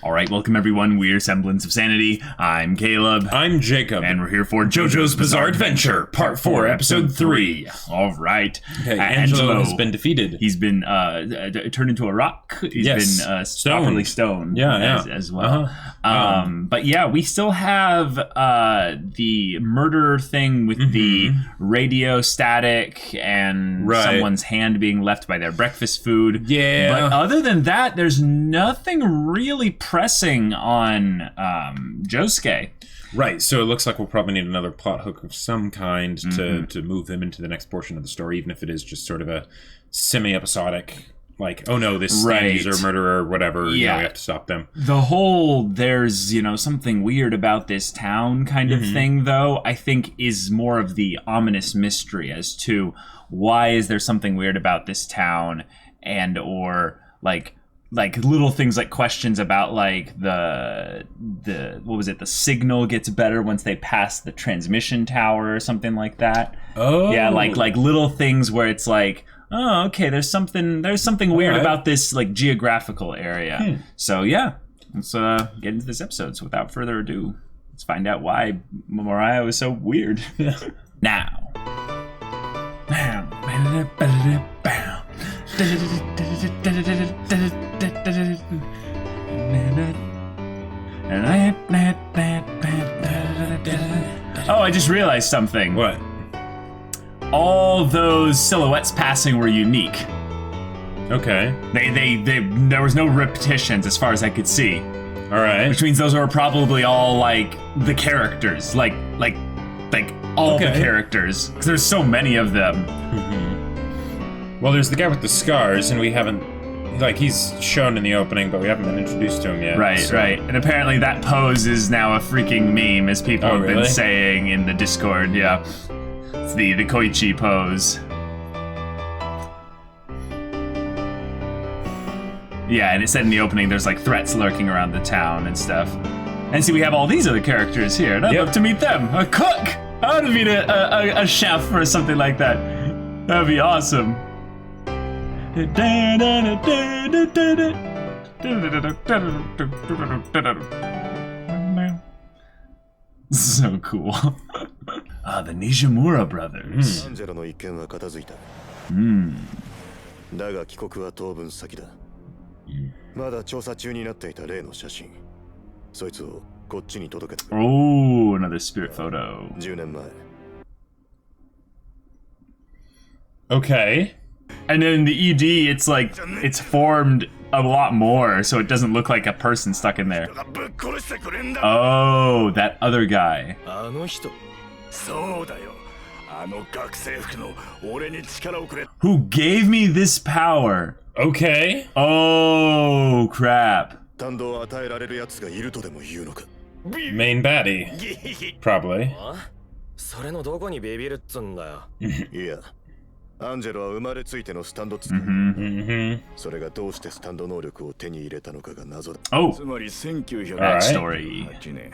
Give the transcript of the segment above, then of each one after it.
All right, welcome everyone. We're Semblance of Sanity. I'm Caleb. I'm Jacob. And we're here for JoJo's Bizarre Adventure, Part 4, Episode 3. All right. Okay, Angelo has been defeated. He's been turned into a rock. He's been properly stoned as well. But yeah, we still have the murder thing with the radio static and someone's hand being left by their breakfast food. Yeah. But other than that, there's nothing really pressing on Josuke. Right, so it looks like we'll probably need another plot hook of some kind to move him into the next portion of the story, even if it is just sort of a semi-episodic, like, oh no, this user, murderer, whatever, you know, we have to stop them. The whole, there's, something weird about this town kind of thing, though, I think is more of the ominous mystery as to why is there something weird about this town, and or, like little things like questions about like the what was it, the signal gets better once they pass the transmission tower or something like that. Oh yeah, like little things where it's like, oh okay, there's something weird about this like geographical area. So yeah, let's get into this episode. So without further ado, let's find out why Mariah was so weird. Now oh, I just realized something. What? All those silhouettes passing were unique. Okay. They there was no repetitions as far as I could see. All right. Which means those are probably all like the characters, like all the characters, because there's so many of them. Well, there's the guy with the scars, and we haven't, like, he's shown in the opening, but we haven't been introduced to him yet. Right. And apparently that pose is now a freaking meme, as people have been saying in the Discord. Yeah, it's the Koichi pose. Yeah, and it said in the opening there's like threats lurking around the town and stuff. And see, we have all these other characters here, and I'd love to meet them. A cook! I want to meet a chef or something like that. That'd be awesome. So cool. The Nishimura brothers. だが帰国は当分先だ。まだ調査中になっていた例の写真。そいつをこっちに届けて。Oh, another spirit photo. 10年前。Okay. And then the ED, it's like, it's formed a lot more, so it doesn't look like a person stuck in there. Oh, that other guy. Who gave me this power? Okay. Oh, crap. Main baddie. Probably. それのどこにビビるっつんだよ。いや、アンジェロは生まれついてのスタンド使い。それがどうしてスタンド能力を手に入れたのかが謎だ。Oh, つまり1908年、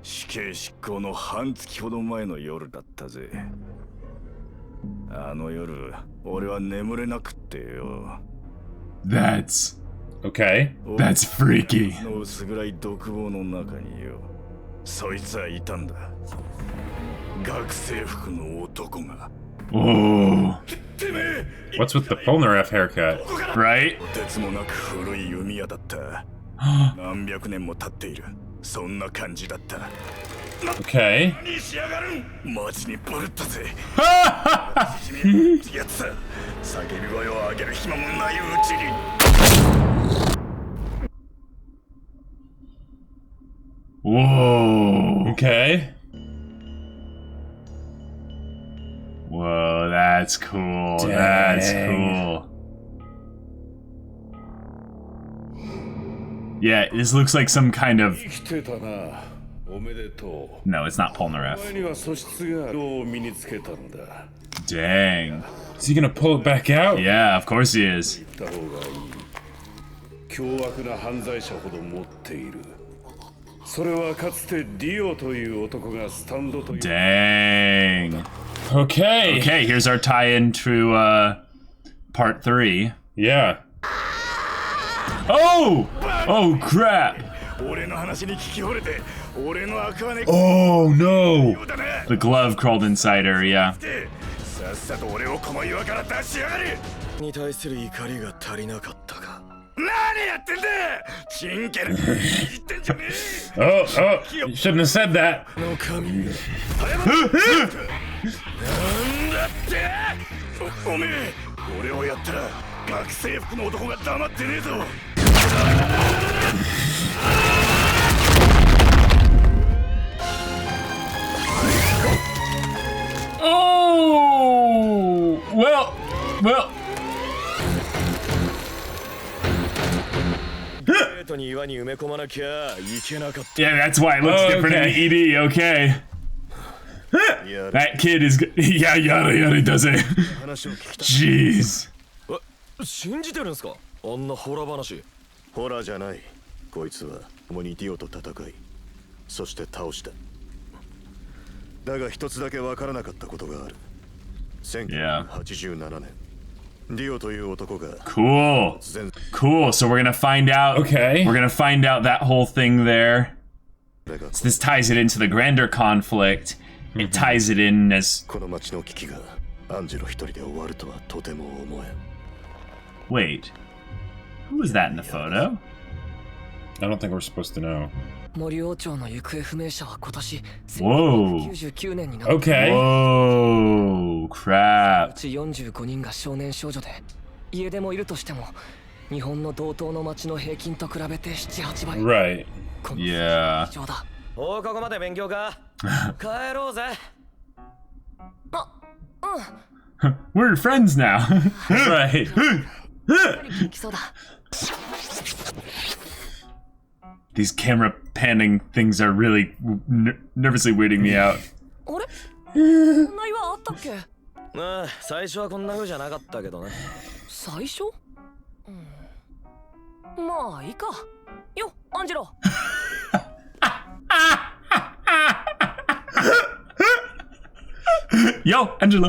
死刑執行の半月ほど前の夜だったぜ。あの夜、俺は眠れなくってよ。That's okay. That's freaky. の薄暗い独房の中によ、そいつはいたんだ。学生服の男が。Oh. What's with the Polnareff haircut? Right? とてつもなく古い弓矢だった。何百年も経っている。そんな感じだった。Okay. 何しやがるん。マジにブルったぜ。やつさ、叫び声を上げる暇もないうちに。Whoa. Okay. Whoa, that's cool. Dang. That's cool. Yeah, this looks like some kind of... No, it's not Polnareff. Dang. Is he gonna pull it back out? Yeah, of course he is. Dang. Okay, here's our tie-in to part 3. Yeah. Oh! Oh, crap! Oh no! The glove crawled inside her, yeah. に対する怒りが足りなかったか。何やってんだ。真剣に言ってんじゃねえ。Oh, you shouldn't have said that. の神が。なんだって。おめえ、俺をやったら学生服の男が黙ってねえぞ。Oh! Well. Yeah, that's why it looks different in the ED, okay. That kid is yeah, yada yada does it. Jeez. 信じてるんですか？あんなホラ話。ホラじゃない。こいつは共にディオと戦い、そして倒した。だが一つだけわからなかったことがある。1987年。ディオという男が Cool. So we're gonna find out. Okay. We're gonna find out that whole thing there. So this ties it into the grander conflict. It ties it in as. この町の危機がアンジェロ一人で終わるとはとても思えん。Wait. Who was that in the photo? I don't think we're supposed to know. 森王朝の行方不明者は今年 Whoa. 1999年になって Okay. Whoa. Crap. うち45人が少年少女で家出もいるとしても日本の同等の町の平均と比べて 7,8 倍 Right. この Yeah. 異常だ。放課後まで勉強か。帰ろうぜ。We're friends now. Right. 来そうだ。 These camera panning things are really nervously weirding me out. あれ？こんな岩あったっけ？まあ最初はこんな風じゃなかったけどね。最初？まあいいか。よ、アンジェロ。Yo, Angela.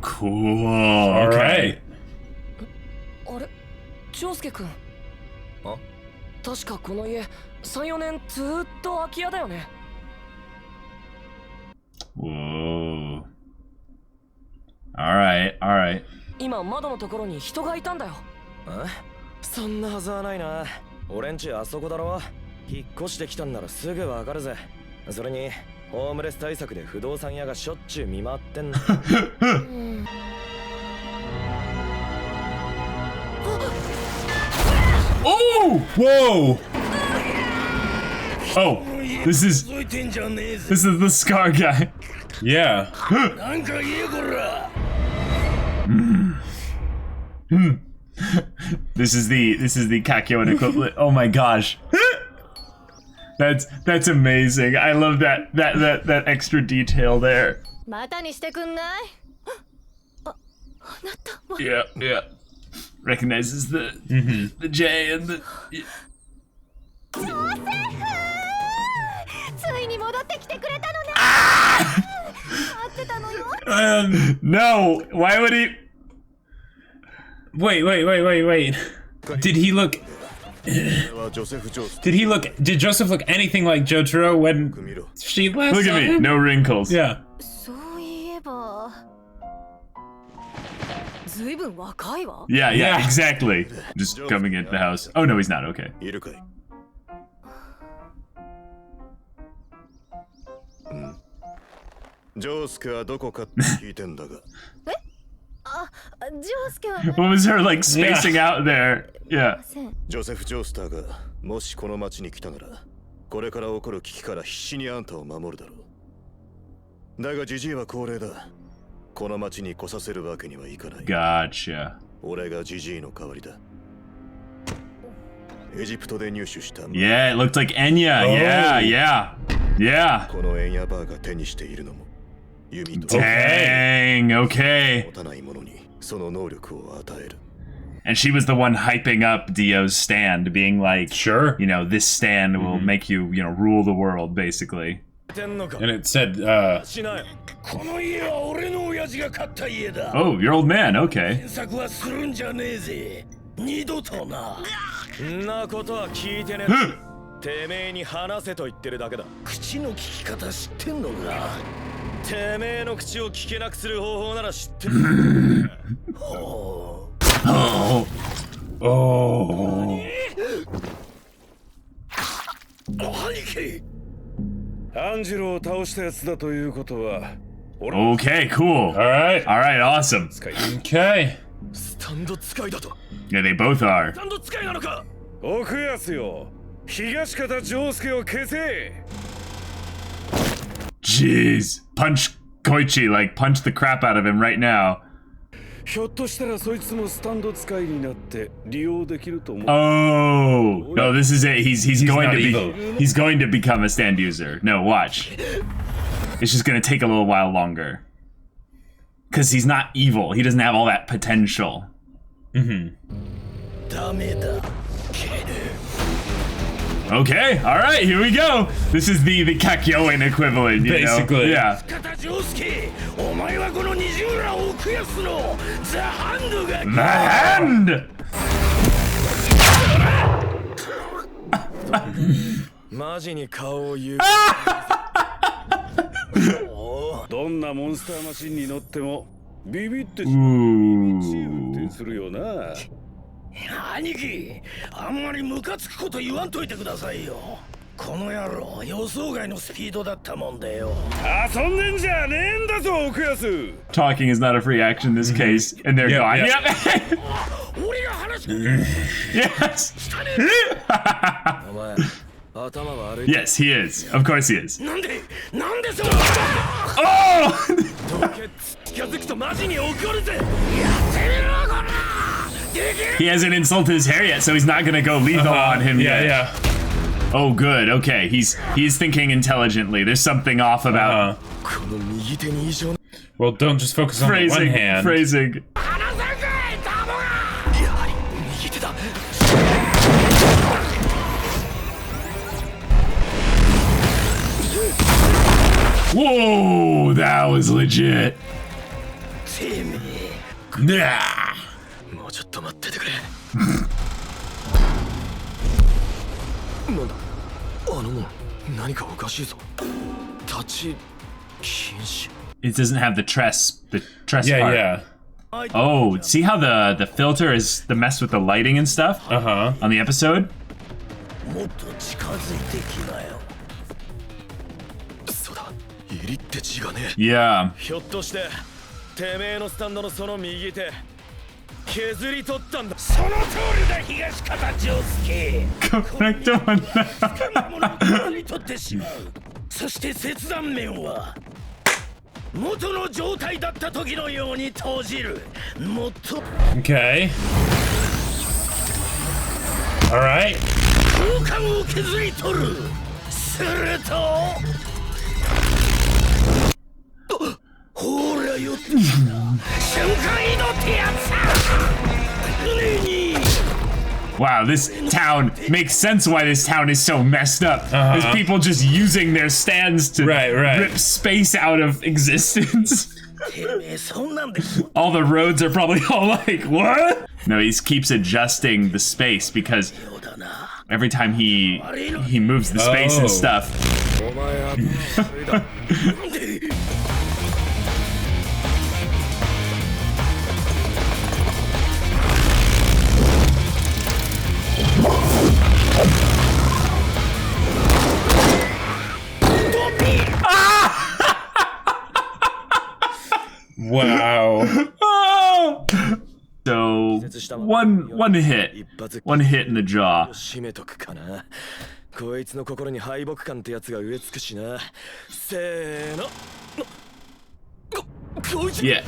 Cool. All Okay. right. あれ、長介くん。あ？確かこの家3、4年ずーっと空き家だよね。Whoa. All right. 今窓のところに人がいたんだよ。そんなはずはないな。俺んちあそこだろ。引っ越してきたんならすぐわかるぜ。それにホームレス対策で不動産屋がしょっちゅう見回ってんの。Oh! Whoa! Oh, this is the Scar guy. Yeah. This is the Kakyoin equivalent. Oh my gosh. That's amazing. I love that extra detail there. またにしてくんない？あ、なった。 Yeah. Recognizes the J and the ジョセフ！ついに戻ってきてくれたのね。待ってたのよ。No, why would he? Wait. Did he look? Did Joseph look anything like Jotaro when she last Look saw at me, him? no wrinkles. Yeah. そういえば、ずいぶん若いわ。 Yeah, Yeah. exactly. Just coming into the house. Oh no, he's not. Okay. いるかい？ジョースケはどこかって聞いてんだが。あ、ジョースケは What was her like spacing out there? Yeah. ジョセフ・ジョースターがもしこの町に来たなら、これから起こる危機から必死にあんたを守るだろう。だがジジイは高齢だ。この町に来させるわけにはいかない。 Gotcha. 俺がジジイの代わりだ。エジプトで入手した。Yeah, it looked like Enya. Oh. Yeah. このエンヤバーが手にしているのも弓と Dang. Okay. 持たない者にその能力を与える。 And she was the one hyping up Dio's stand, being like, Sure. you know, this stand will make you, rule the world, basically. And it said, この家は俺の親父が買った家だ。 Oh, your old man. Okay. 検索はするんじゃねえぜ。二度とな。んなことは聞いてねえ。てめえに話せと言ってるだけだ。口の聞き方知ってんのか。てめえの口を聞けなくする方法なら知ってる。ほう。Oh. Oh. 兄貴。アンジロを倒したやつだということは。 Okay, cool. alright. All right, awesome. Okay. スタンド使いだと。 Yeah, they both are. スタンド使いなのか。奥安よ。東方丈介を消せ。 Jeez. Punch Koichi, like, punch the crap out of him right now. ひょっとしたらそいつもスタンド使いになって利用できると思う。 Oh. No, this is it. He's going not to be evil. he's going to become a stand user. No, watch. It's just going to take a little while longer. Cuz he's not evil. He doesn't have all that potential. ダメだ。 Okay. All right, here we go. This is the Kakyoin equivalent, you Basically. know? Yeah. 片丈介、お前はこの二重ら奥安のザ・ハンドが。 The hand. マジに顔を言う。どんなモンスターマシンに乗ってもビビってしまう。運転するよな。兄貴、あんまりムカつくこと言わんといてくださいよ。この野郎、予想外のスピードだったもんでよ。遊んでんじゃねえんだぞ、奥安。 Talking is not a free action in this case, and they're gone. yeah. Yep. 俺が話し Yes. お前、頭悪い。 Yes, he is. Of course he is. なんでそう。 Oh! どけ近づくとマジに怒るぜ。やってみろ、こら。 He hasn't insulted his hair yet, so he's not gonna go lethal on him Yeah, yet. yeah. Oh, good. Okay, he's thinking intelligently. There's something off about この右手に異常な。 Well, don't just focus on the one phrasing. hand. Phrasing. 離せんかい、タモが。やはり右手だ。 Whoa, that was legit. てめえ。 Nah. もうちょっと待っててくれ。なんだ、あのもん、何かおかしいぞ。立ち禁止。 It doesn't have the tress Yeah, part. yeah. Oh, see how the filter is the mess with the lighting and stuff Uh-huh. on the episode? もっと近づいてきなよ。そうだ、入りって血がね。 Yeah. ひょっとしててめえのスタンドのその右手削り取ったんだ。その通りだ、東方丈介。 Correct one. ものを削り取ってしまう。そして切断面は元の状態だった時のように閉じる。もっと Okay. Alright. 空間を削り取る。するとほらよって瞬間移動ってやつさ。船に Wow, this town makes sense why this town is so messed up. There's people just using their stands to Right. rip space out of existence. てめえそんなんで All the roads are probably all like, what? No, he keeps adjusting the space because ようだな。 every time he moves the space and Oh. stuff. お前はそれだ。なんで Wow. Oh! So one hit in the jaw. 締めとくかな。こいつの心に敗北感ってやつが植え付くしな。せーの。こいつ Yeah.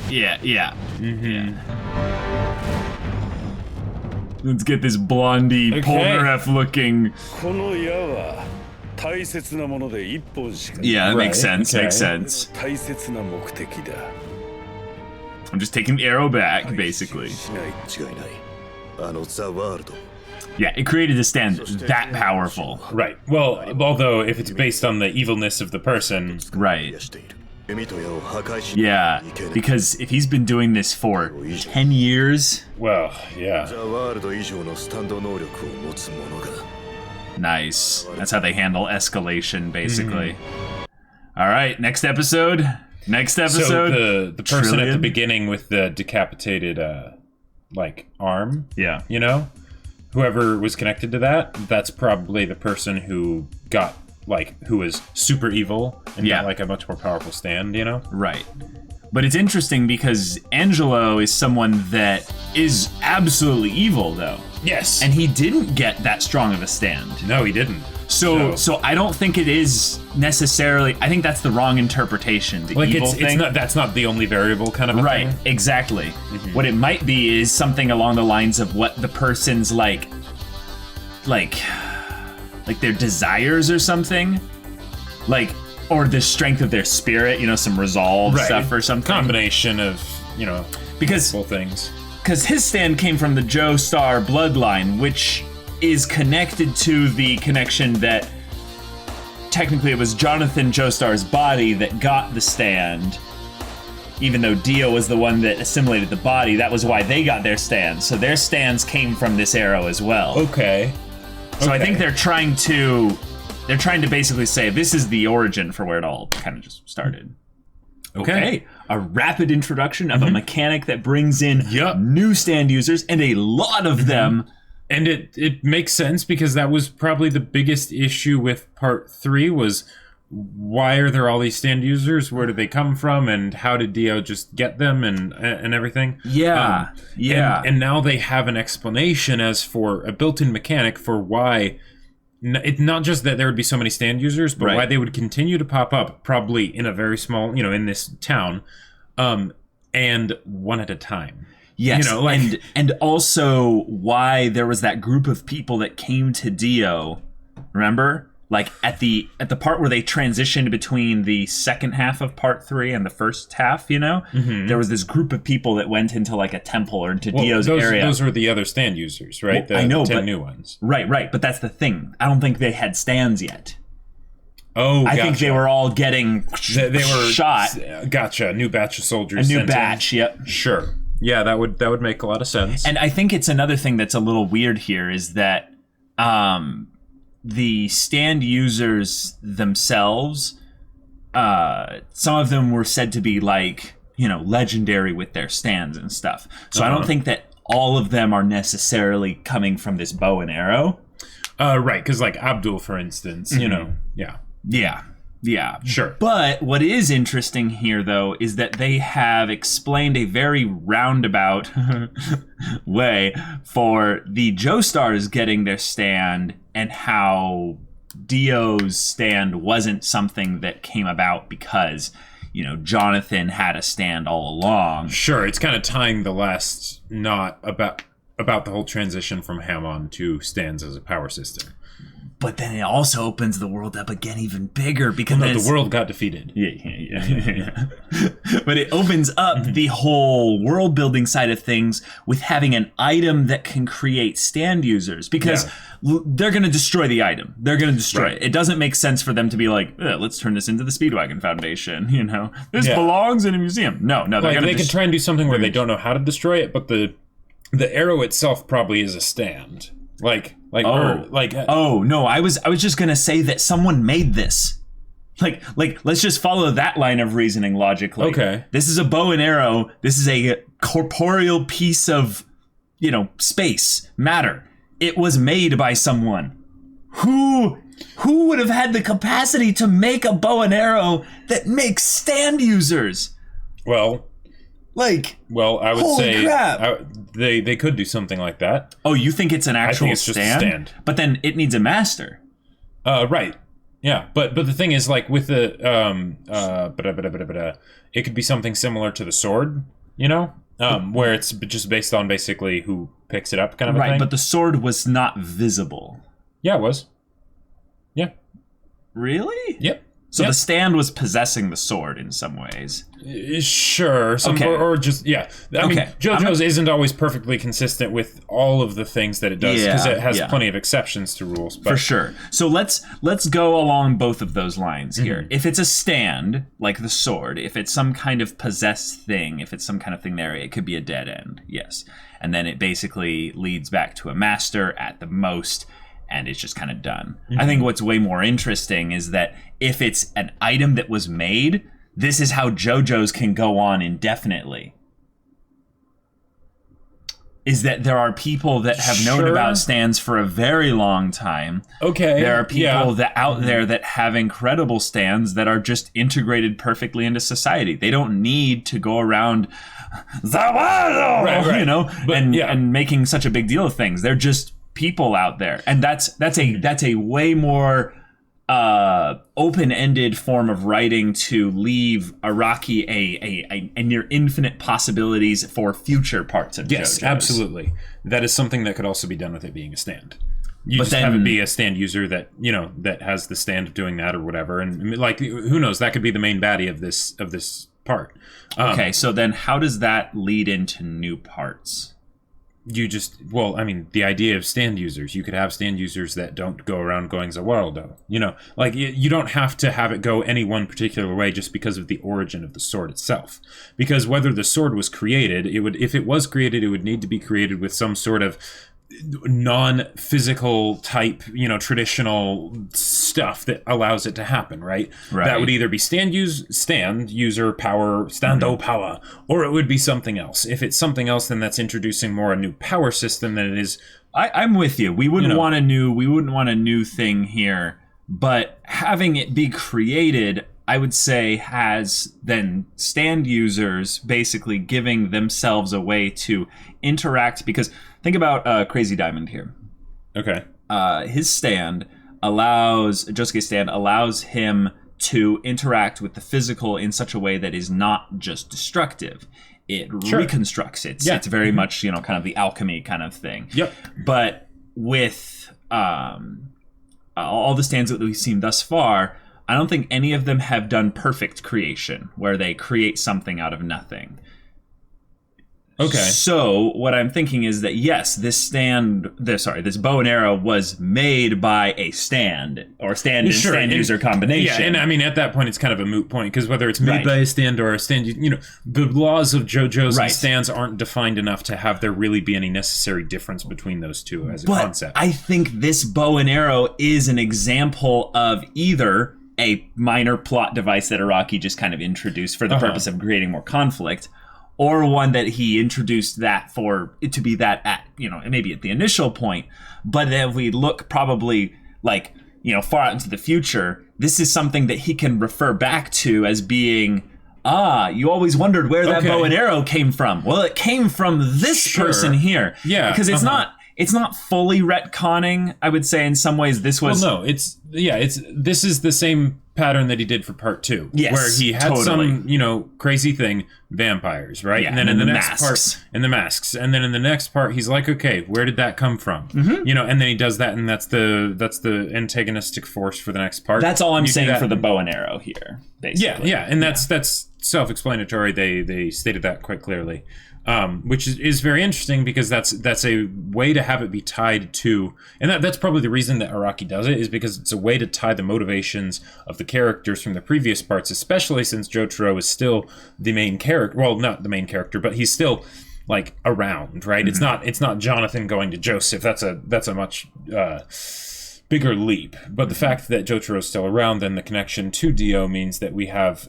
Let's get this blondie Okay. Polnareff looking. この矢は大切なもので一本しかない。 Yeah, that makes sense. Okay. Makes sense. 大切な目的だ。 I'm just taking the arrow back, basically. しない違いない。あのザ・ワールド Yeah, it created a stand that powerful. Right. Well, although if it's based on the evilness of the person, Right. しているミトヤを破壊し Yeah, because if he's been doing this for 10 years, well, yeah. ザ・ワールド以上のスタンド能力を持つ者が nice. That's how they handle escalation, basically. All right, next episode. Next episode. So the person at the Trillion? beginning with the decapitated, arm, Yeah. you know? Whoever was connected to that, that's probably the person who got, who was super evil and Yeah. got, a much more powerful stand, you know? Right. But it's interesting because Angelo is someone that is absolutely evil, though. Yes. And he didn't get that strong of a stand. No, he didn't. So I don't think it is necessarily... I think that's the wrong interpretation. The evil thing. That's not the only variable kind of a Right, thing. exactly. What it might be is something along the lines of what the person's like their desires or something, or the strength of their spirit, some resolve stuff or something. Combination of, Because multiple things. Because his stand came from the Joestar bloodline, which is connected to the connection that technically it was Jonathan Joestar's body that got the stand. Even though Dio was the one that assimilated the body, that was why they got their stands. So their stands came from this arrow as well. Okay. So I think they're trying to basically say this is the origin for where it all kind of just started. Okay. A rapid introduction of a mechanic that brings in new stand users, and a lot of them. And it makes sense because that was probably the biggest issue with part 3 was why are there all these stand users? Where did they come from? And how did Dio just get them and everything? Yeah. And now they have an explanation as for a built-in mechanic for why it's not just that there would be so many stand users, but why they would continue to pop up probably in a very small, in this town, and one at a time. Yes, and also why there was that group of people that came to Dio, remember? At the part where they transitioned between the second half of part 3 and the first half, there was this group of people that went into a temple or into Dio's area. Those were the other stand users, right? I know, the 10 but, new ones. Right, but that's the thing. I don't think they had stands yet. Oh, I think they were all getting they were shot. Gotcha. A new batch of soldiers. A new batch, yep. Sure. Yeah, that would make a lot of sense. And I think it's another thing that's a little weird here is that the stand users themselves, some of them were said to be legendary with their stands and stuff. So I don't think that all of them are necessarily coming from this bow and arrow. Right, because Abdul, for instance, Yeah, sure. But what is interesting here, though, is that they have explained a very roundabout way for the Joestars getting their stand and how Dio's stand wasn't something that came about because, Jonathan had a stand all along. Sure, it's kind of tying the last knot about the whole transition from Hammon to stands as a power system. But then it also opens the world up again even bigger because the world got defeated. Yeah. But it opens up the whole world building side of things with having an item that can create stand users because they're going to destroy the item. They're going to destroy it. It doesn't make sense for them to be let's turn this into the Speedwagon Foundation. This belongs in a museum. No, they're going to. They could try and do something where they don't know how to destroy it, but the arrow itself probably is a stand. No, I was just gonna say that someone made this. Let's just follow that line of reasoning logically. Okay. This is a bow and arrow. This is a corporeal piece of, space, matter. It was made by someone. Who would have had the capacity to make a bow and arrow that makes stand users? Well, I would say crap. They could do something like that. Oh, you think it's an actual I think it's just a stand? But then it needs a master. Right. Yeah, but the thing is, with the it could be something similar to the sword, where it's just based on basically who picks it up, kind of a thing. Right, but the sword was not visible. Yeah, it was. Yeah. Really? Yep. So the stand was possessing the sword in some ways. Sure. Or just, I mean, JoJo's isn't always perfectly consistent with all of the things that it does, because it has plenty of exceptions to rules. But. For sure. So let's go along both of those lines here. If it's a stand, like the sword, if it's some kind of possessed thing, if it's some kind of thing there, it could be a dead end, yes. And then it basically leads back to a master at the most, and it's just kind of done. I think what's way more interesting is that if it's an item that was made, this is how JoJo's can go on indefinitely. Is that there are people that have known about stands for a very long time. Okay. There are people that out there that have incredible stands that are just integrated perfectly into society. They don't need to go around you know, and making such a big deal of things. They're just people out there, and that's a way more open-ended form of writing to leave Araki a near infinite possibilities for future parts of JoJo's. Yes, absolutely. That is something that could also be done with it being a stand. You just have it be a stand user that, you know, that has the stand of doing that or whatever, and like, who knows, that could be the main baddie of this part. Okay, so then how does that lead into new parts? I mean, the idea of stand users, you could have stand users that don't go around going Zawardo. You know, like, you don't have to have it go any one particular way just because of the origin of the sword itself. Because whether the sword was created, if it was created, it would need to be created with some sort of non-physical type, you know, traditional stuff that allows it to happen, right? That would either be stand user power, stando power, or it would be something else. If it's something else, then that's introducing more a new power system than it is. I'm with you. We wouldn't want a new thing here, but having it be created, I would say, has then stand users basically giving themselves a way to interact, because think about Crazy Diamond here. Okay. His stand Josuke's stand allows him to interact with the physical in such a way that is not just destructive. It reconstructs it. It's very much, you know, kind of the alchemy kind of thing. Yep. But with all the stands that we've seen thus far, I don't think any of them have done perfect creation, where they create something out of nothing. Okay. So what I'm thinking is that, yes, this bow and arrow was made by a stand or stand user combination. Yeah, and I mean, at that point, it's kind of a moot point, because whether it's made by a stand or a stand, you know, the laws of JoJo's and stands aren't defined enough to have there really be any necessary difference between those two as a concept. I think this bow and arrow is an example of either a minor plot device that Araki just kind of introduced for the purpose of creating more conflict, or one that he introduced that for it to be that at, you know, maybe at the initial point. But if we look probably, like, you know, far out into the future, this is something that he can refer back to as being, you always wondered where that bow and arrow came from. Well, it came from this person here. Yeah. Because it's not fully retconning, I would say. In some ways, this was... Well, no, this is the same pattern that he did for part 2. Yes, where he had some, you know, crazy thing, vampires, right? Yeah, and then in the next part, and the masks. And then in the next part, he's like, okay, where did that come from? You know, and then he does that, and that's the antagonistic force for the next part. That's all I'm saying for the bow and arrow here, basically. Yeah, and that's self-explanatory. They stated that quite clearly. Which is very interesting, because that's a way to have it be tied to, and that's probably the reason that Araki does it, is because it's a way to tie the motivations of the characters from the previous parts, especially since Jotaro is still the main character. Well, not the main character, but he's still, like, around, right? It's not Jonathan going to Joseph. That's a much bigger leap. But the fact that Jotaro is still around, then the connection to Dio means that we have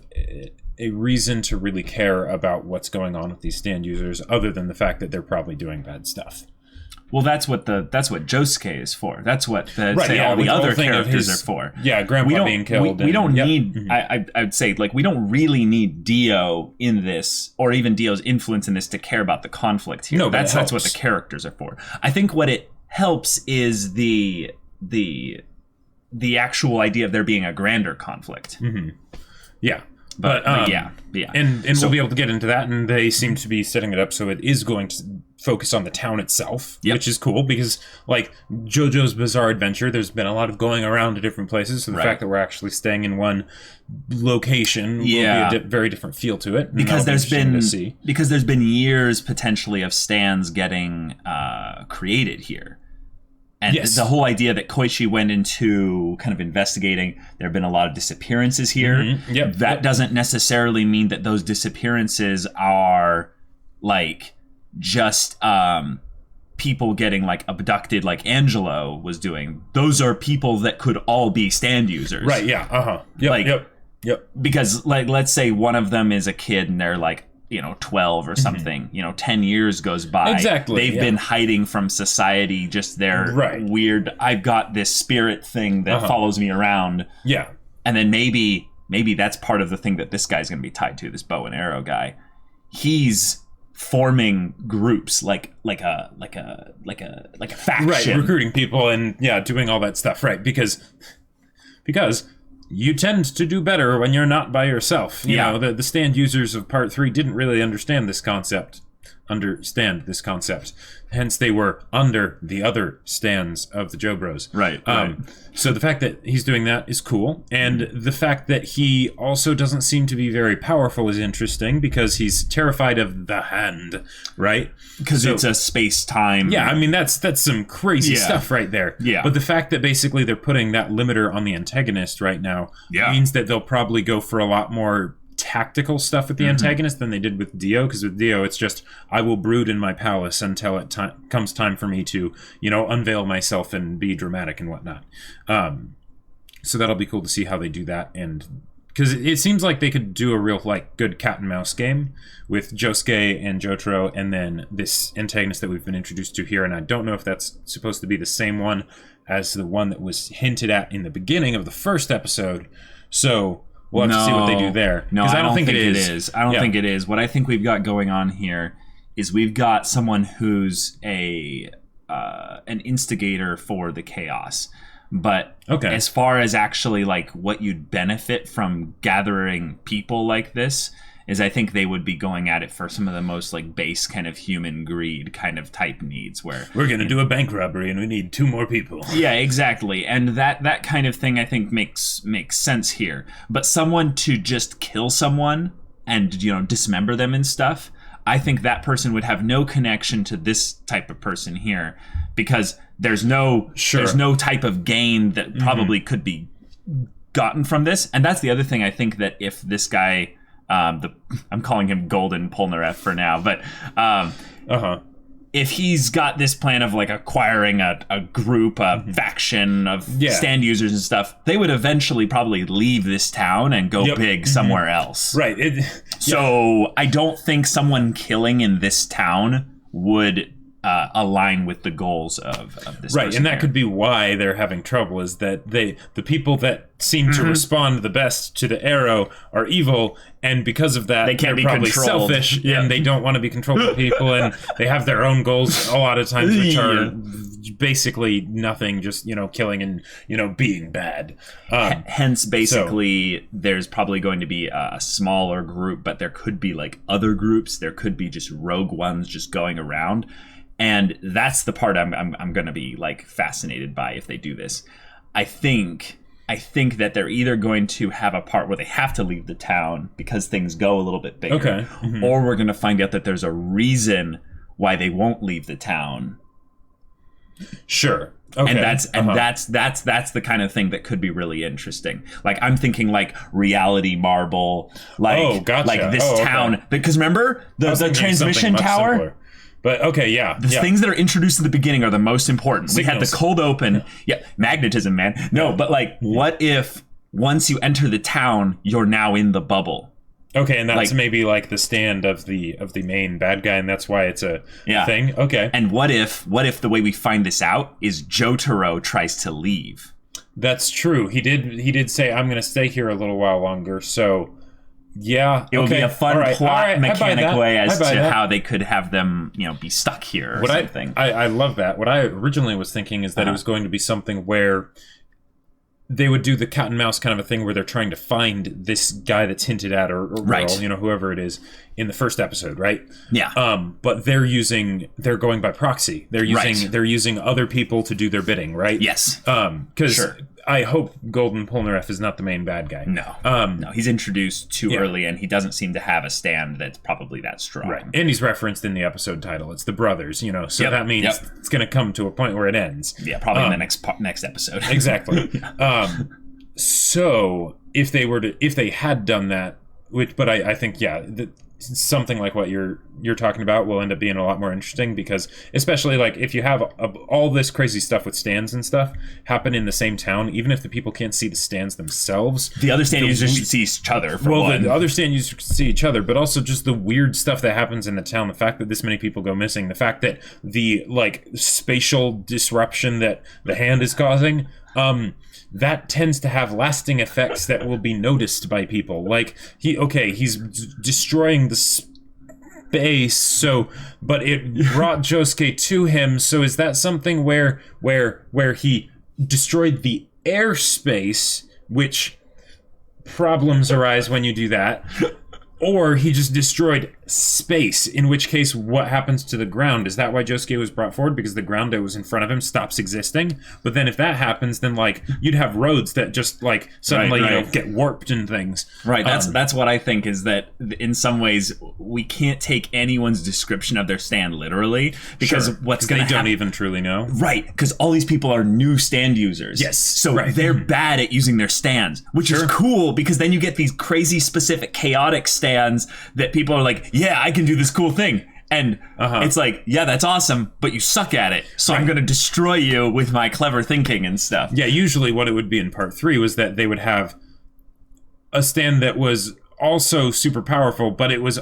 a reason to really care about what's going on with these stand users, other than the fact that they're probably doing bad stuff. Well, that's what Josuke is for. That's what all the other characters are for. Yeah, Grandpa being killed. We don't need. I would say, like, we don't really need Dio in this, or even Dio's influence in this, to care about the conflict here. No, that's what the characters are for. I think what it helps is the actual idea of there being a grander conflict. Yeah. But yeah. And we'll be able to get into that, and they seem to be setting it up so it is going to focus on the town itself, which is cool because, like, JoJo's Bizarre Adventure, there's been a lot of going around to different places, so the fact that we're actually staying in one location will be a very different feel to it. Because there's been years potentially of stands getting created here. And the whole idea that Koichi went into kind of investigating, there have been a lot of disappearances here. That doesn't necessarily mean that those disappearances are like just people getting like abducted like Angelo was doing. Those are people that could all be stand users. Right, yeah, Because like, let's say one of them is a kid and they're like, 12 or something, 10 years goes by. Exactly. They've been hiding from society, just their weird, I've got this spirit thing that follows me around. Yeah. And then maybe that's part of the thing that this guy's going to be tied to, this bow and arrow guy. He's forming groups like a faction. Right, recruiting people and doing all that stuff, right? Because you tend to do better when you're not by yourself. You know, the stand users of Part 3 didn't really understand this concept. Hence, they were under the other stands of the Joe Bros. Right. So the fact that he's doing that is cool. And the fact that he also doesn't seem to be very powerful is interesting because he's terrified of the hand, right? Because it's a space-time... Yeah, I mean, that's some crazy stuff right there. Yeah. But the fact that basically they're putting that limiter on the antagonist right now means that they'll probably go for a lot more tactical stuff with the antagonist than they did with Dio, because with Dio it's just, I will brood in my palace until it comes time for me to unveil myself and be dramatic and whatnot. So that'll be cool to see how they do that, and because it seems like they could do a real like good cat and mouse game with Josuke and Jotaro and then this antagonist that we've been introduced to here, and I don't know if that's supposed to be the same one as the one that was hinted at in the beginning of the first episode, so we'll have to see what they do there. No, I don't think it is. I don't think it is. What I think we've got going on here is we've got someone who's an instigator for the chaos. But as far as actually like what you'd benefit from gathering people like this is I think they would be going at it for some of the most like base kind of human greed kind of type needs where we're going to do a bank robbery and we need 2 more people. Yeah, exactly. And that kind of thing I think makes sense here. But someone to just kill someone and dismember them and stuff, I think that person would have no connection to this type of person here because there's no type of gain that probably could be gotten from this. And that's the other thing I think that if this guy I'm calling him Golden Polnareff for now, but if he's got this plan of like acquiring a group, a faction of stand users and stuff, they would eventually probably leave this town and go big somewhere else. Right. So I don't think someone killing in this town would align with the goals of this. Right, and that could be why they're having trouble, is that the people that seem to respond the best to the arrow are evil, and because of that, they're probably selfish, and they don't want to be controlled by people, and they have their own goals a lot of times, which are basically nothing, just, killing and, being bad. Hence, basically, there's probably going to be a smaller group, but there could be, like, other groups. There could be just rogue ones just going around. And that's the part I'm going to be, like, fascinated by if they do this. I think that they're either going to have a part where they have to leave the town because things go a little bit bigger, or we're going to find out that there's a reason why they won't leave the town. Sure. Okay. And that's the kind of thing that could be really interesting. Like I'm thinking like reality marble, like like this town, because remember the transmission tower. Simpler. But the things that are introduced in the beginning are the most important. Signals. We had the cold open, magnetism, man. No, but like, what if once you enter the town, you're now in the bubble? Okay, and that's maybe like the stand of the main bad guy, and that's why it's a thing. Okay. And what if the way we find this out is Jotaro tries to leave? That's true. He did say, I'm going to stay here a little while longer. So. Yeah, it would be a fun plot mechanic way as to how they could have them, be stuck here or something. I love that. What I originally was thinking is that it was going to be something where they would do the cat and mouse kind of a thing where they're trying to find this guy that's hinted at or Right. girl, you know, whoever it is in the first episode, right? Yeah. But they're going by proxy. They're using other people to do their bidding, right? Yes. Because Sure. I hope Golden Polnareff is not the main bad guy. No. No, he's introduced too early, and he doesn't seem to have a stand that's probably that strong. Right. And he's referenced in the episode title. It's the brothers, you know, so that means it's going to come to a point where it ends. Yeah, probably in the next episode. Exactly. So if they had done that, but I think, something like what you're talking about will end up being a lot more interesting, because especially like if you have all this crazy stuff with stands and stuff happen in the same town, even if the people can't see the stands themselves, the other stand users should see each other. The other stand users see each other, but also just the weird stuff that happens in the town, the fact that this many people go missing, the fact that the like spatial disruption that the hand is causing, that tends to have lasting effects that will be noticed by people. Like he's destroying the space, but it brought Josuke to him. So is that something where he destroyed the airspace, which problems arise when you do that? Or he just destroyed space, in which case what happens to the ground? Is that why Josuke was brought forward? Because the ground that was in front of him stops existing? But then if that happens, then like you'd have roads that just like suddenly you know get warped and things. Right, that's what I think, is that in some ways we can't take anyone's description of their stand literally, because what's going to happen... They don't even truly know. Right, because all these people are new stand users. Yes. So they're bad at using their stands, which is cool, because then you get these crazy specific chaotic stands that people are like, yeah, I can do this cool thing. And it's like, yeah, that's awesome, but you suck at it. So I'm going to destroy you with my clever thinking and stuff. Yeah, usually what it would be in part 3 was that they would have a stand that was also super powerful, but it was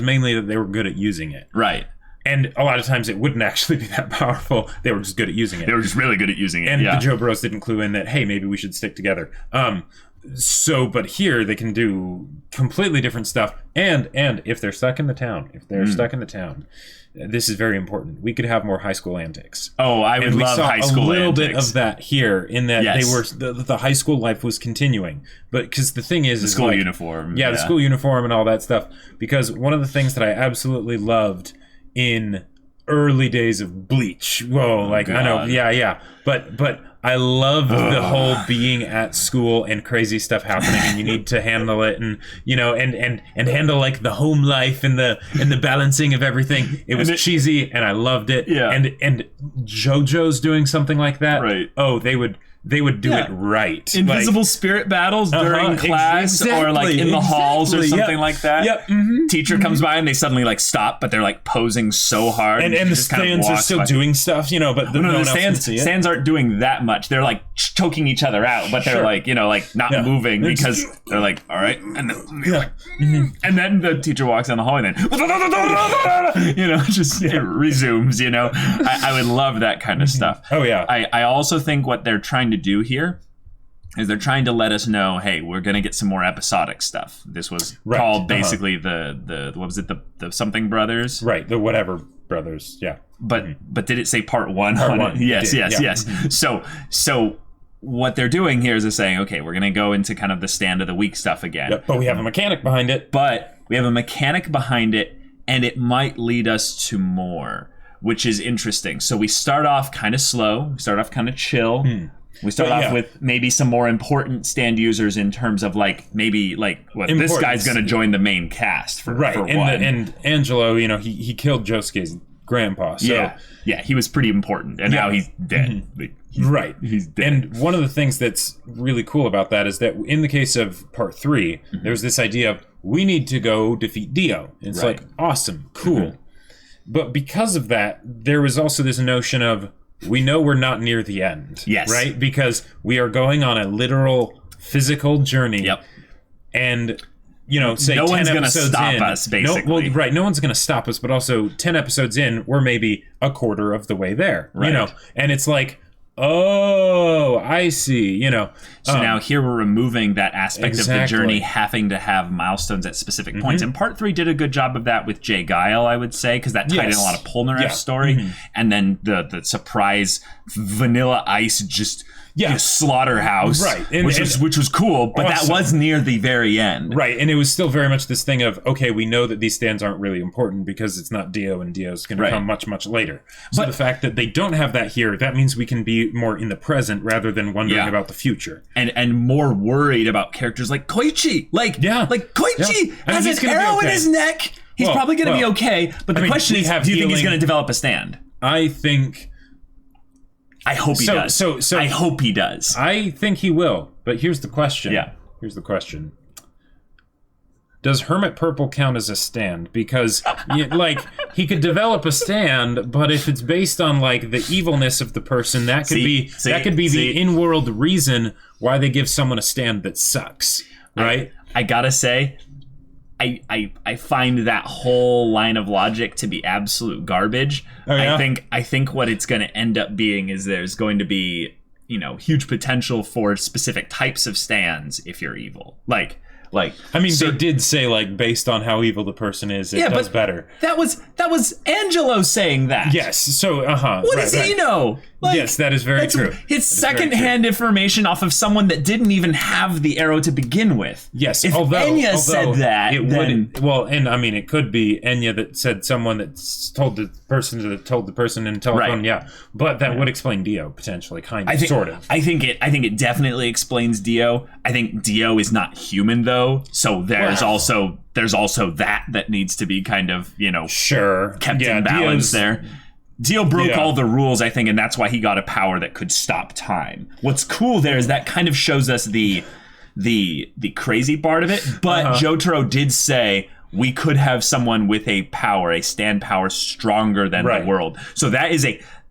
mainly that they were good at using it. Right. And a lot of times it wouldn't actually be that powerful. They were just good at using it. They were just really good at using it. And the Joe Bros didn't clue in that, hey, maybe we should stick together. But here they can do completely different stuff. And if they're stuck in the town, this is very important. We could have more high school antics. Oh, I would love high school antics. A little bit of that here, in that the high school life was continuing. But because the thing is, the school uniform. Yeah, the school uniform and all that stuff. Because one of the things that I absolutely loved in early days of Bleach. Whoa, I know, but I loved the whole being at school and crazy stuff happening, and you need to handle it, and you know, and handle like the home life and the balancing of everything. It was cheesy, and I loved it. Yeah, and JoJo's doing something like that. Right. Oh, they would do it right. Invisible spirit battles during class, or like in the halls or something like that. Yep. Teacher comes by and they suddenly like stop, but they're like posing so hard, and the stands are still doing stuff, you know. But the stands aren't doing that much. They're like choking each other out, but they're like, you know, like not moving, because they're like, all right, and then and then the teacher walks down the hallway, and then you know, just it resumes. You know, I would love that kind of stuff. Oh yeah. I also think what they're trying to do here is they're trying to let us know, hey, we're gonna get some more episodic stuff. This was called basically the what was it, the something brothers, right? The whatever brothers, yeah. But did it say part 1? Part 1. Yes. So what they're doing here is they're saying, okay, we're gonna go into kind of the stand of the week stuff again. Yep, but we have a mechanic behind it. And it might lead us to more, which is interesting. So we start off kind of slow. We start off kind of chill. We start off with maybe some more important stand users, in terms of like maybe like this guy's going to join the main cast for one. And Angelo, you know, he killed Josuke's grandpa. So yeah, he was pretty important, and now he's dead. He's dead. And one of the things that's really cool about that is that in the case of part 3, there's this idea of we need to go defeat Dio. It's like, awesome, cool. But because of that, there was also this notion of, we know we're not near the end. Yes. Right? Because we are going on a literal physical journey. Yep. And, you know, say no 10 one's episodes in. Stop us, basically. No one's going to stop us, but also 10 episodes in, we're maybe a quarter of the way there. Right. You know? And it's like, Oh, I see. You know. So now here we're removing that aspect of the journey having to have milestones at specific points. And part 3 did a good job of that with Jay Guile, I would say, because that tied in a lot of Polnareff's story. And then the surprise Vanilla Ice just slaughterhouse, right? Which was cool, but awesome. That was near the very end, right? And it was still very much this thing of, okay, we know that these stands aren't really important because it's not Dio, and Dio's going to come much later. So the fact that they don't have that here, that means we can be more in the present rather than wondering about the future, and more worried about characters like Koichi, like Koichi has an arrow in his neck. He's probably going to be okay, but the question is, do you think he's going to develop a stand? I hope he does. So I hope he does. I think he will. But here's the question. Yeah. Here's the question. Does Hermit Purple count as a stand? Because, he could develop a stand, but if it's based on, the evilness of the person, that could be the in-world reason why they give someone a stand that sucks, right? I gotta say, I find that whole line of logic to be absolute garbage. Oh, yeah? I think what it's going to end up being is there's going to be, huge potential for specific types of stands if you're evil. They did say based on how evil the person is, it does better. That was Angelo saying that. Yes. So What does he know? Yes, that is very true. It's secondhand information off of someone that didn't even have the arrow to begin with. Yes. If Enya said that, it wouldn't. Well, and it could be Enya that said someone that told the person in telephone. Right. Yeah, but that would explain Dio potentially, sort of. I think it definitely explains Dio. I think Dio is not human though, so there's also that needs to be kind of kept in balance there. Dio broke all the rules, I think, and that's why he got a power that could stop time. What's cool there is that kind of shows us the crazy part of it, but Jotaro did say we could have someone with a stand power stronger than the world. So that is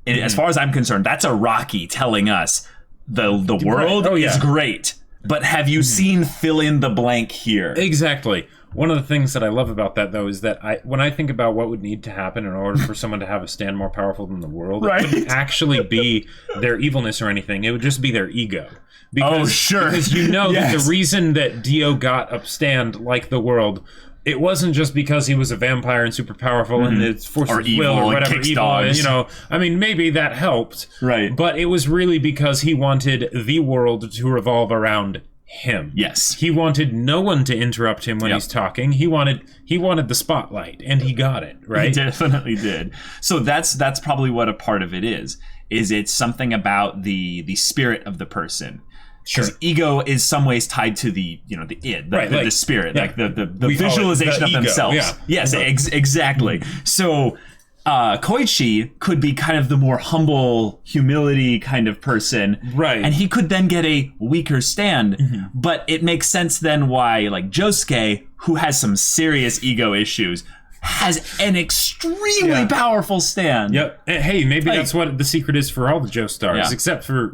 as far as I'm concerned, that's a Rocky telling us the world is great, but have you seen fill in the blank here? Exactly. One of the things that I love about that, though, is that when I think about what would need to happen in order for someone to have a stand more powerful than the world, it wouldn't actually be their evilness or anything. It would just be their ego. Because that the reason that Dio got a stand like the world, it wasn't just because he was a vampire and super powerful and its force of will or whatever evil. Maybe that helped. Right. But it was really because he wanted the world to revolve around him. Yes. He wanted no one to interrupt him when he's talking. He wanted the spotlight, and he got it, right? He definitely did. So that's probably what a part of it is it's something about the spirit of the person. Sure. Because ego is some ways tied to the id, the spirit, the visualization of themselves. Yeah. Yes, exactly. So Koichi could be kind of the more humble, humility kind of person. Right. And he could then get a weaker stand. Mm-hmm. But it makes sense then why, Josuke, who has some serious ego issues, has an extremely powerful stand. Yep. Hey, maybe that's what the secret is for all the Joestars, except for,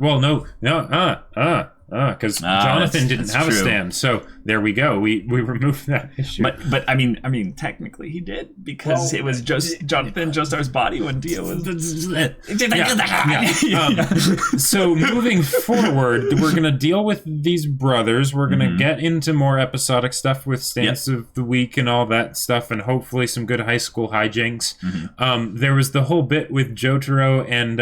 because Jonathan didn't have a stand, so there we go. We removed that issue. But I mean, technically he did because it was just Jonathan Joestar's body when Dio was. So moving forward, we're gonna deal with these brothers. We're gonna get into more episodic stuff with stands of the week and all that stuff, and hopefully some good high school hijinks. Mm-hmm. There was the whole bit with Jotaro and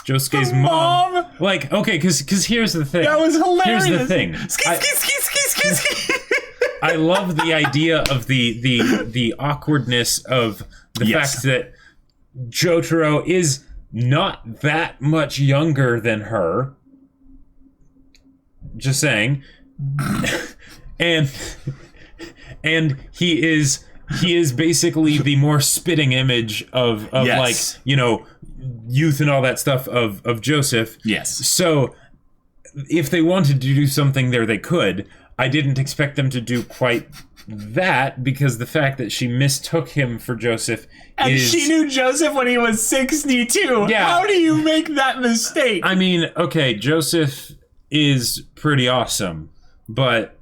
Josuke's mom. Because here's the thing. That was hilarious. Here's the thing. I love the idea of the awkwardness of the fact that Jotaro is not that much younger than her. Just saying. and he is basically the more spitting image of youth and all that stuff of Joseph. Yes. So if they wanted to do something there, they could. I didn't expect them to do quite that because the fact that she mistook him for Joseph she knew Joseph when he was 62. Yeah. How do you make that mistake? I mean, okay, Joseph is pretty awesome, but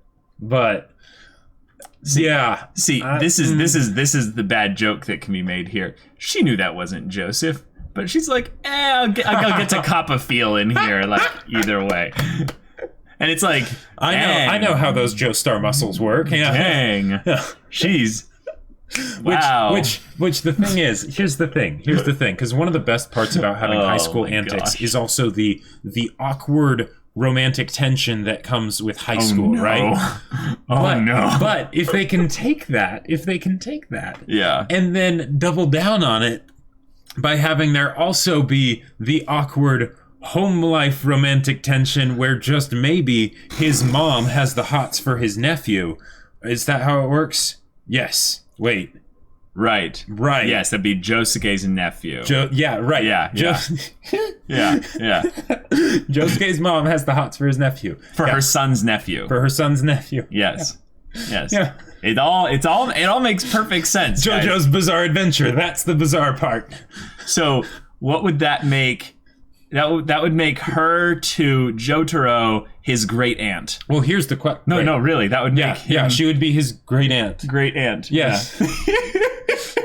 this is the bad joke that can be made here. She knew that wasn't Joseph. But she's like, I'll get to cop a feel in here, like, either way. And it's like, I know how those Joestar muscles work. Yeah. Dang. She's... Wow. Which the thing is, here's the thing, because one of the best parts about having high school antics is also the awkward romantic tension that comes with high school, right? But if they can take that, yeah, and then double down on it by having there also be the awkward home life romantic tension where just maybe his mom has the hots for his nephew. Is that how it works? Yes. Wait. Right. Yes, that'd be Josuke's nephew. Yeah, right. Yeah. Yeah. Josuke's mom has the hots for his nephew. For her son's nephew. Yes. Yeah. Yes. Yeah. It all makes perfect sense. JoJo's Bizarre Adventure. That's the bizarre part. So, what would that make? That would make her to Jotaro his great aunt. Well, here's the question. No, really, that would make him she would be his great aunt. Great aunt. Yes. Yeah.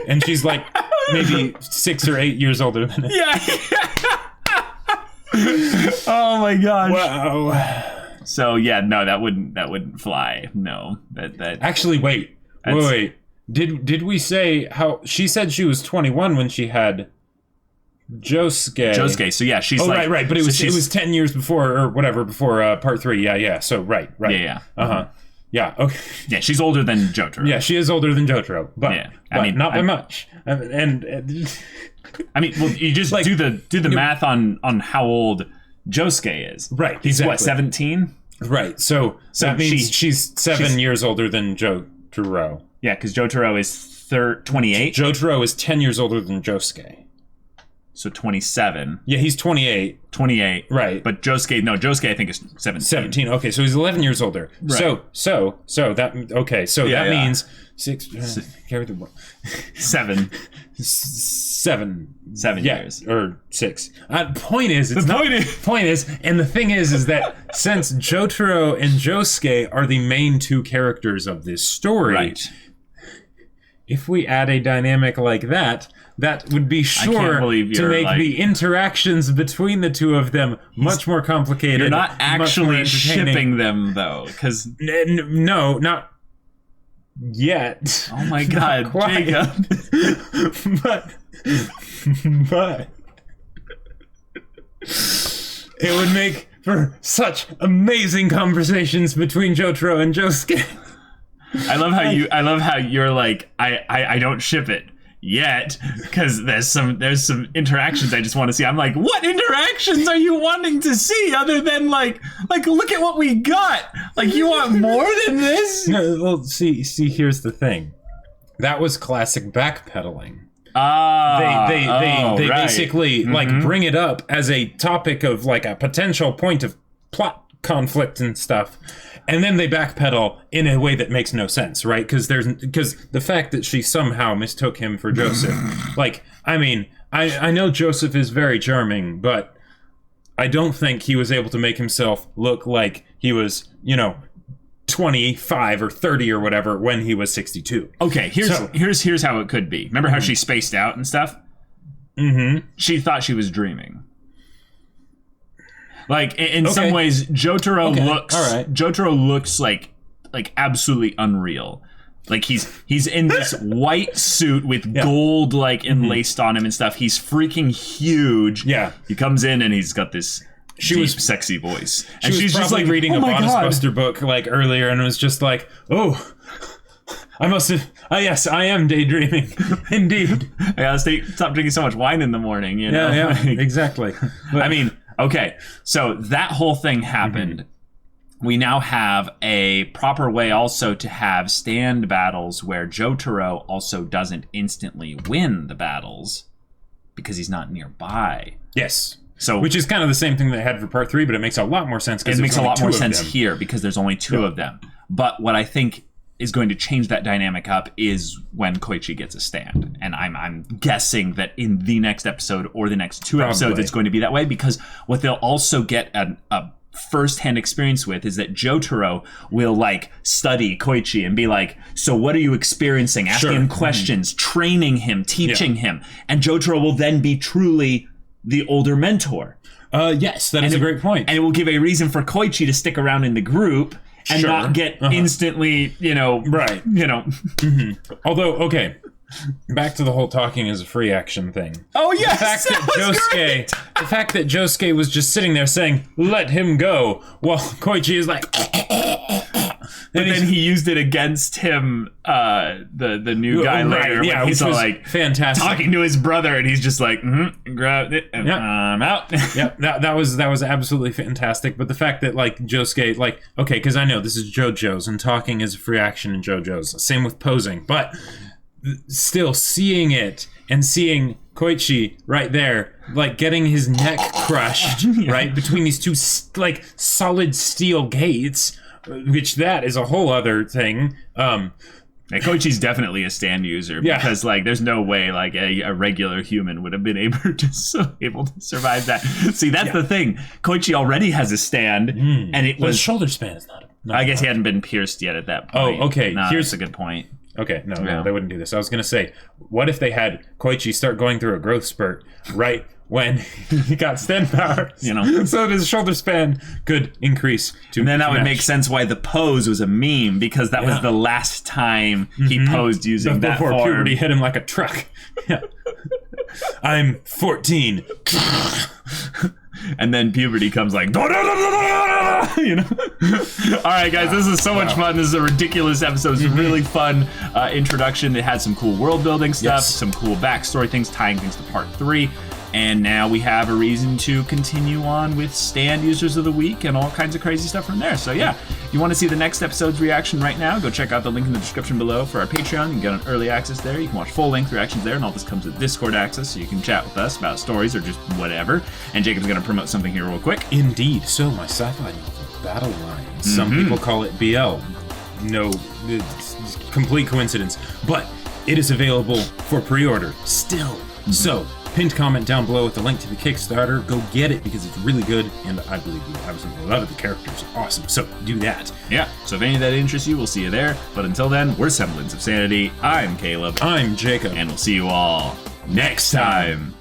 And she's like maybe 6 or 8 years older than him. Yeah. Oh my gosh. Wow. So yeah, no, that wouldn't fly. No, that. Actually, wait. Did we say how she said she was 21 when she had Josuke? So yeah, she's like right. But it was 10 years before or whatever before part 3. Yeah. So right. Yeah. Yeah. Okay. Yeah, she's older than Jotaro. Yeah, she is older than Jotaro, but I mean, not by much. And I mean, well, you just do the math on how old Josuke is. Right. He's what, 17? Right. So that means she's 7 years older than Jotaro. Yeah, because Jotaro is 28. Jotaro is 10 years older than Josuke. So 27. Yeah, he's 28. 28. Right. But Josuke I think is 17. 17. Okay, so he's 11 years older. Right. So that that means 6 carry the 7 years or 6. Point is, and the thing is that since Jotaro and Josuke are the main two characters of this story, right. If we add a dynamic like that would be sure to make the interactions between the two of them much more complicated. You're not actually shipping them, though, because... No, not yet. Oh my god, Jacob. But it would make for such amazing conversations between Jotaro and Josuke. I love how you're like, I don't ship it yet because there's some interactions I just want to see. I'm like, what interactions are you wanting to see other than like look at what we got? Like, you want more than this? No, well, see, here's the thing. That was classic backpedaling. They basically like bring it up as a topic of like a potential point of plot conflict and stuff. And then they backpedal in a way that makes no sense, right? Because the fact that she somehow mistook him for Joseph, like, I mean, I know Joseph is very charming, but I don't think he was able to make himself look like he was, 25 or 30 or whatever when he was 62. Okay, here's how it could be. Remember how she spaced out and stuff? Mm-hmm. She thought she was dreaming. Like, in some ways, Jotaro looks like absolutely unreal. Like, he's in this white suit with gold enlaced on him and stuff. He's freaking huge. Yeah. He comes in and he's got this sexy voice. And she's just like reading a Bonus Buster book earlier and was just like, oh, I must have. Yes, I am daydreaming. Indeed. I gotta stop drinking so much wine in the morning. Yeah, exactly. But, I mean. Okay, so that whole thing happened. Mm-hmm. We now have a proper way also to have stand battles where Jotaro also doesn't instantly win the battles because he's not nearby. Yes. So, which is kind of the same thing they had for part 3, but it makes a lot more sense. It makes a lot more sense here because there's only 2 of them. But what I think is going to change that dynamic up is when Koichi gets a stand. And I'm guessing that in the next episode or the next 2 episodes, it's going to be that way, because what they'll also get a first-hand experience with is that Jotaro will like study Koichi and be like, so what are you experiencing? Asking him questions, training him, teaching him. And Jotaro will then be truly the older mentor. Yes, that is a great point. And it will give a reason for Koichi to stick around in the group and not get instantly, Right. Although, okay, back to the whole talking as a free action thing. Oh, yes! The fact that Josuke was just sitting there saying, let him go, while Koichi is like... But then he used it against him, the new guy later. Yeah, he's all like fantastic, talking to his brother, and he's just like, grab it, and I'm out. Yeah, that was absolutely fantastic. But the fact that like Josuke, like, okay, because I know this is JoJo's, and talking is a free action in JoJo's. Same with posing, but still seeing it and seeing Koichi right there, like getting his neck crushed, right between these two like solid steel gates. Which that is a whole other thing. Koichi's definitely a stand user because like there's no way like a regular human would have been able to survive that. See, that's the thing. Koichi already has a stand, and it was shoulder span is not I guess he hadn't been pierced yet at that point. Oh, okay. Here's a good point. Okay, no, they wouldn't do this. I was gonna say, what if they had Koichi start going through a growth spurt right when he got stand power, so his shoulder span could increase to. And then that would make sense why the pose was a meme, because that was the last time he posed using that form. Before puberty hit him like a truck. Yeah. I'm 14. And then puberty comes like, All right, guys, this is so much fun. This is a ridiculous episode. It's a really fun introduction. It had some cool world building stuff, some cool backstory things, tying things to part 3. And now we have a reason to continue on with Stand Users of the Week and all kinds of crazy stuff from there. So yeah, if you want to see the next episode's reaction right now, go check out the link in the description below for our Patreon. You can get on early access there. You can watch full-length reactions there, and all this comes with Discord access, so you can chat with us about stories or just whatever. And Jacob's going to promote something here real quick. Indeed. So my sci-fi novel, Battle Line. Some people call it BL. No, it's complete coincidence. But it is available for pre-order still. So pinned comment down below with the link to the Kickstarter. Go get it because it's really good, and I believe you will absolutely love it. The characters are awesome, so do that. Yeah, so if any of that interests you, we'll see you there. But until then, we're Semblance of Sanity. I'm Caleb. I'm Jacob. And we'll see you all next time.